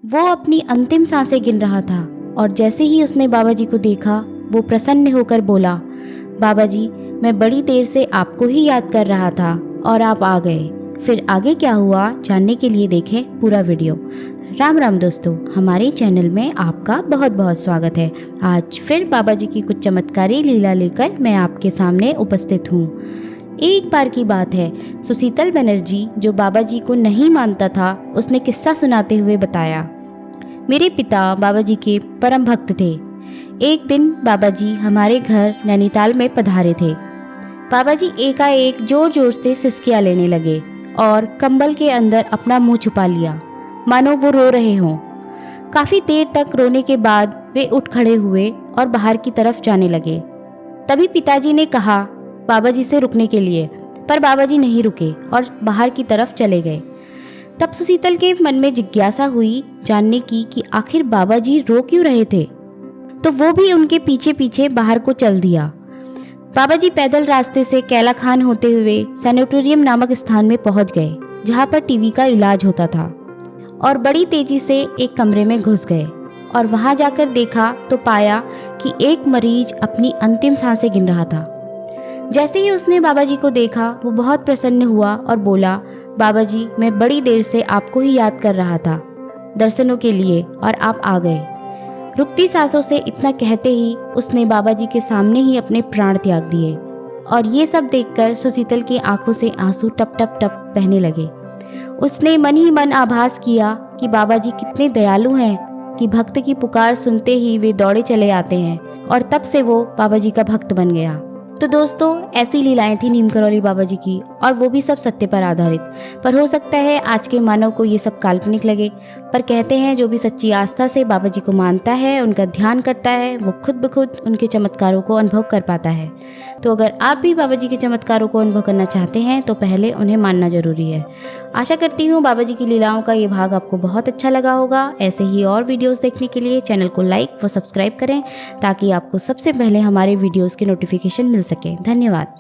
वो अपनी अंतिम सांसें गिन रहा था और जैसे ही उसने बाबा जी को देखा वो प्रसन्न होकर बोला, बाबा जी, मैं बड़ी देर से आपको ही याद कर रहा था और आप आ गए। फिर आगे क्या हुआ जानने के लिए देखें पूरा वीडियो। राम राम दोस्तों, हमारे चैनल में आपका बहुत बहुत स्वागत है। आज फिर बाबा जी की कुछ चमत्कारी लीला लेकर मैं आपके सामने उपस्थित हूँ। एक बार की बात है, सुशीतल बनर्जी जो बाबा जी को नहीं मानता था, उसने किस्सा सुनाते हुए बताया, मेरे पिता बाबा जी के परम भक्त थे। एक दिन बाबा जी हमारे घर नैनीताल में पधारे थे। बाबा जी एकाएक जोर जोर से सिसकियाँ लेने लगे और कंबल के अंदर अपना मुंह छुपा लिया, मानो वो रो रहे हों। काफ़ी देर तक रोने के बाद वे उठ खड़े हुए और बाहर की तरफ जाने लगे। तभी पिताजी ने कहा बाबा जी से रुकने के लिए, पर बाबा जी नहीं रुके और बाहर की तरफ चले गए। तब सुशीतल के मन में जिज्ञासा हुई जानने की कि आखिर बाबा जी रो क्यों रहे थे, तो वो भी उनके पीछे पीछे बाहर को चल दिया। बाबा जी पैदल रास्ते से कैला खान होते हुए सैनिटोरियम नामक स्थान में पहुंच गए, जहां पर टीबी का इलाज होता था, और बड़ी तेजी से एक कमरे में घुस गए और वहां जाकर देखा तो पाया कि एक मरीज अपनी अंतिम सांसें गिन रहा था। जैसे ही उसने बाबा जी को देखा वो बहुत प्रसन्न हुआ और बोला, बाबा जी, मैं बड़ी देर से आपको ही याद कर रहा था दर्शनों के लिए और आप आ गए। रुकती सांसों से इतना कहते ही उसने बाबा जी के सामने ही अपने प्राण त्याग दिए और ये सब देखकर सुशीतल की आंखों से आंसू टप टप टप बहने लगे। उसने मन ही मन आभास किया कि बाबा जी कितने दयालु हैं कि भक्त की पुकार सुनते ही वे दौड़े चले आते हैं, और तब से वो बाबा जी का भक्त बन गया। तो दोस्तों, ऐसी लीलाएं थी नीम करौली बाबा जी की, और वो भी सब सत्य पर आधारित। पर हो सकता है आज के मानव को ये सब काल्पनिक लगे, पर कहते हैं जो भी सच्ची आस्था से बाबा जी को मानता है, उनका ध्यान करता है, वो खुद ब खुद उनके चमत्कारों को अनुभव कर पाता है। तो अगर आप भी बाबा जी के चमत्कारों को अनुभव करना चाहते हैं तो पहले उन्हें मानना जरूरी है। आशा करती हूँ बाबा जी की लीलाओं का ये भाग आपको बहुत अच्छा लगा होगा। ऐसे ही और वीडियोस देखने के लिए चैनल को लाइक व सब्सक्राइब करें, ताकि आपको सबसे पहले हमारे वीडियोस के नोटिफिकेशन मिल सके। धन्यवाद।